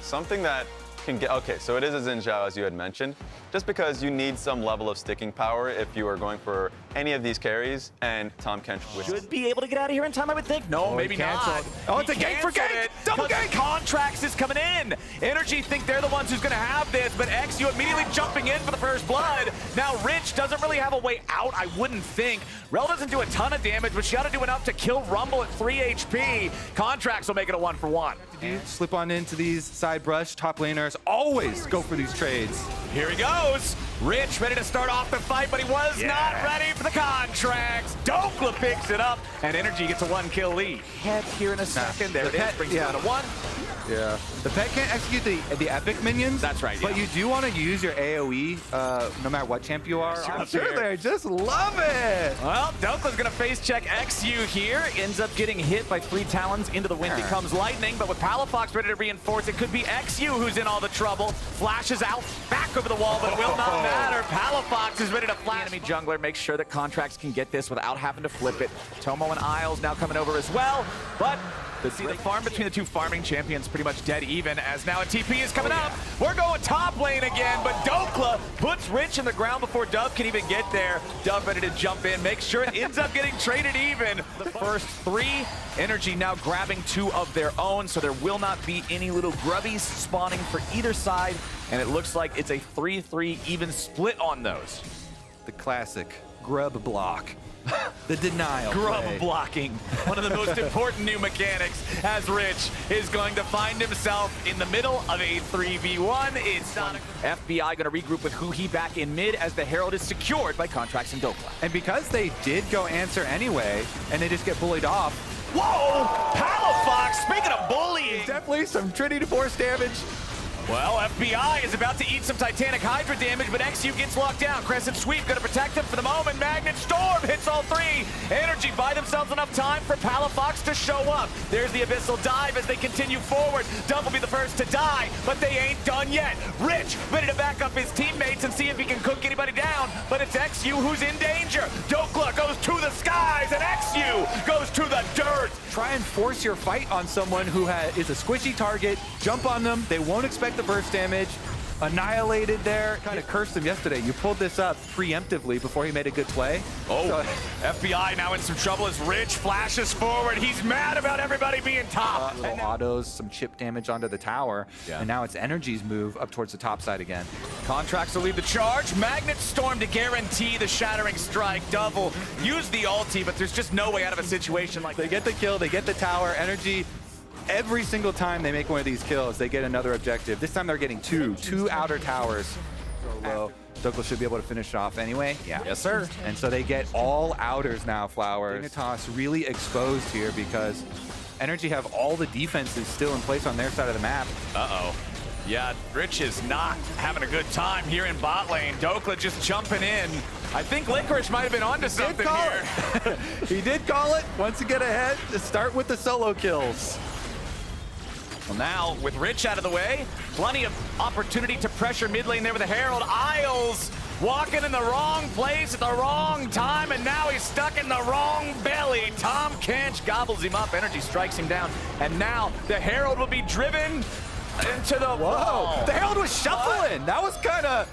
Something that can get, okay, so it is a Xin Zhao, as you had mentioned, just because you need some level of sticking power if you are going for any of these carries, and Tahm Kench should be able to get out of here in time, I would think. No, maybe not. Oh, it's a gank for gank! Double gank! Contracts is coming in. NRG think they're the ones who's going to have this, but XU immediately jumping in for the first blood. Now Rich doesn't really have a way out, I wouldn't think. Rel doesn't do a ton of damage, but she ought to do enough to kill Rumble at 3 HP. Contracts will make it a 1-for-1. Slip on into these side brush. Top laners always go for these trades. Here he goes. Rich ready to start off the fight, but he was not ready for the contracts. Dokla picks it up, and NRG gets a 1-kill lead. Head here in a second. There it is. Brings it down to 1. Yeah. The pet can't execute the epic minions. That's right. But you do want to use your AoE no matter what champ you are. Sure, they just love it. Well, Dokla's going to face check XU here. Ends up getting hit by 3 talons. Into the wind becomes lightning, but with Palafox ready to reinforce, it could be XU who's in all the trouble. Flashes out, back over the wall, but it will not matter. Palafox is ready to flash. Enemy jungler makes sure that Contracts can get this without having to flip it. Tomo and Isles now coming over as well, but the farm between the 2 farming champions pretty much dead even, as now a TP is coming up. We're going top lane again, but Dokla puts Rich in the ground before Dove can even get there. Dove ready to jump in, make sure it ends up getting traded even. The first 3, NRG now grabbing 2 of their own, so there will not be any little grubbies spawning for either side, and it looks like it's a 3-3 even split on those. The classic grub block. The denial Grub play. blocking, one of the most important new mechanics, as Rich is going to find himself in the middle of a 3v1. It's not FBI going to regroup with Huhi back in mid as the Herald is secured by Contracts and Dokla. And because they did go answer anyway, and they just get bullied off. Whoa! Palafox, speaking of bullying. Definitely some Trinity Force damage. Well, FBI is about to eat some Titanic Hydra damage, but XU gets locked down. Crescent Sweep going to protect him for the moment. Magnet Storm hits all 3. NRG buy themselves enough time for Palafox to show up. There's the Abyssal Dive as they continue forward. Dove will be the first to die, but they ain't done yet. Rich ready to back up his teammates and see if he can cook anybody down, but it's XU who's in danger. Dokla goes to the skies, and XU goes to the dirt. Try and force your fight on someone who is a squishy target. Jump on them. They won't expect the burst damage. Annihilated there. Kind of cursed him yesterday. You pulled this up preemptively before he made a good play. Oh, so, FBI now in some trouble as Rich flashes forward. He's mad about everybody being top. Little autos, some chip damage onto the tower. And now it's NRG's move up towards the top side again. Contracts will lead the charge. Magnet Storm to guarantee the shattering strike. Double use the ulti, but there's just no way out of a situation like that. They get the kill, they get the tower. NRG, every single time they make one of these kills, they get another objective. This time they're getting 2 outer towers. So low. Dokla should be able to finish it off anyway. Yeah. Yes, sir. And so they get all outers now, Flowers. Dignitas really exposed here because NRG have all the defenses still in place on their side of the map. Uh-oh. Yeah, Rich is not having a good time here in bot lane. Dokla just jumping in. I think Licorice might have been onto something here. He did call it. Once you get ahead, to start with the solo kills. Well, now, with Rich out of the way, plenty of opportunity to pressure mid lane there with the Herald. Isles walking in the wrong place at the wrong time, and now he's stuck in the wrong belly. Tahm Kench gobbles him up. NRG strikes him down, and now the Herald will be driven into the wall. The Herald was shuffling. That was kind of...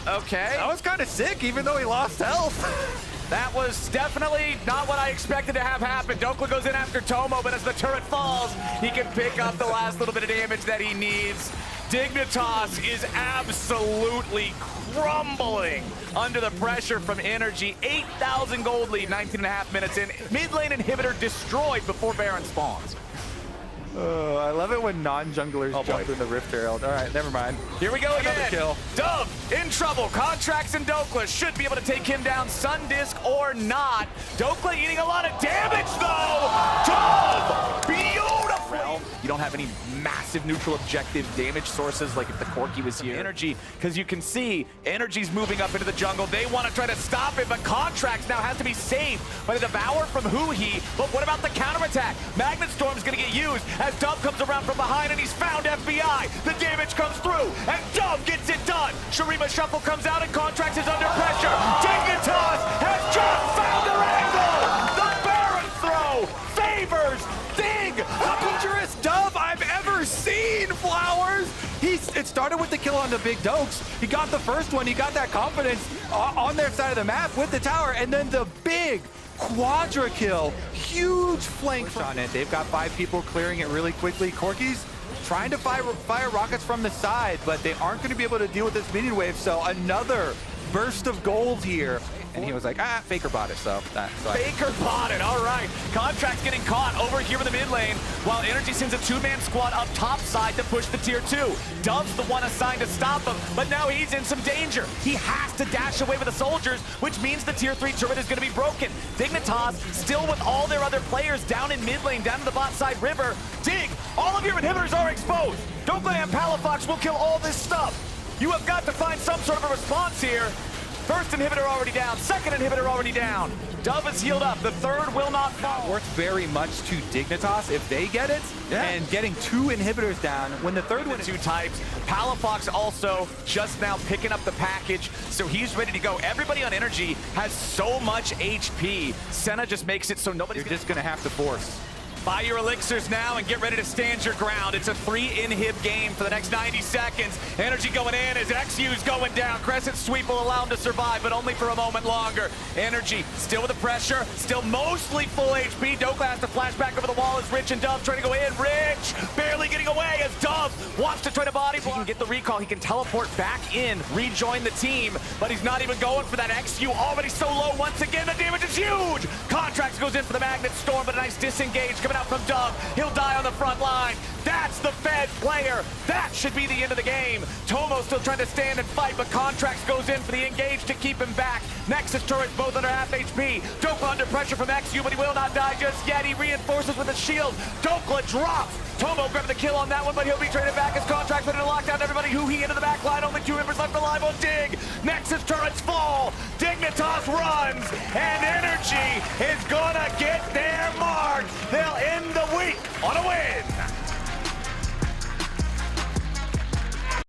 okay. That was kind of sick, even though he lost health. That was definitely not what I expected to have happen. Dokla goes in after Tomo, but as the turret falls, he can pick up the last little bit of damage that he needs. Dignitas is absolutely crumbling under the pressure from NRG. 8,000 gold lead, 19.5 minutes in. Mid lane inhibitor destroyed before Baron spawns. Oh, I love it when non-junglers jump in the Rift Herald. All right, never mind. Here we go again. Kill. Dove in trouble. Contracts and Dokla should be able to take him down, Sundisk or not. Dokla eating a lot of damage though. Dove, beautiful. You don't have any massive neutral objective damage sources like if the Corki was here. NRG, because you can see NRG's moving up into the jungle. They want to try to stop it, but Contracts now has to be saved by the Devour from Huhi. But what about the counterattack? Magnet Storm's going to get used as Dove comes around from behind and he's found FBI. The damage comes through and Dove gets it done. Shurima Shuffle comes out and Contracts is under pressure. Dignitas has just found their angle. The Baron throw favors Dig. The dangerous Dove I've ever seen. Sunflowers! It started with the kill on the big Dokes. He got the first one. He got that confidence on their side of the map with the tower. And then the big quadra kill. Huge flank on it. They've got 5 people clearing it really quickly. Corky's trying to fire rockets from the side, but they aren't going to be able to deal with this minion wave. So another burst of gold here. And he was like, Faker bought it, so that's why. Faker bought it, all right. Contract's getting caught over here in the mid lane, while NRG sends a 2-man squad up top side to push the tier 2. Dove's the one assigned to stop him, but now he's in some danger. He has to dash away with the soldiers, which means the tier 3 turret is going to be broken. Dignitas, still with all their other players down in mid lane, down to the bot side river. Dig, all of your inhibitors are exposed. Dokla and Palafox will kill all this stuff. You have got to find some sort of a response here. First inhibitor already down, second inhibitor already down. Dove is healed up, the third will not fall. Worth very much to Dignitas if they get it, and getting 2 inhibitors down when the third one is 2 types. Palafox also just now picking up the package, so he's ready to go. Everybody on NRG has so much HP. Senna just makes it so nobody's just gonna have to force. Buy your elixirs now and get ready to stand your ground. It's a 3-inhib game for the next 90 seconds. NRG going in as XU's going down. Crescent sweep will allow him to survive, but only for a moment longer. NRG still with the pressure, still mostly full HP. Dokla has to flash back over the wall as Rich and Dove trying to go in. Rich barely getting away as Dove wants to try to body block. He can get the recall, he can teleport back in, rejoin the team, but he's not even going for that. XU already so low once again. The damage is huge. Contracts goes in for the Magnet Storm, but a nice disengage coming out from Dove. He'll die on the front line. That's the Fed player. That should be the end of the game. Tomo still trying to stand and fight, but Contracts goes in for the engage to keep him back. Nexus turrets both under half HP. Dokla under pressure from XU, but he will not die just yet. He reinforces with a shield. Dokla drops. Tomo grabbed the kill on that one, but he'll be traded back as Contracts ready to lock down everybody who he into the back line. Only 2 members left alive on Dig. Nexus turrets fall. Dignitas runs, and NRG is gonna get their mark. They'll end the week on a win.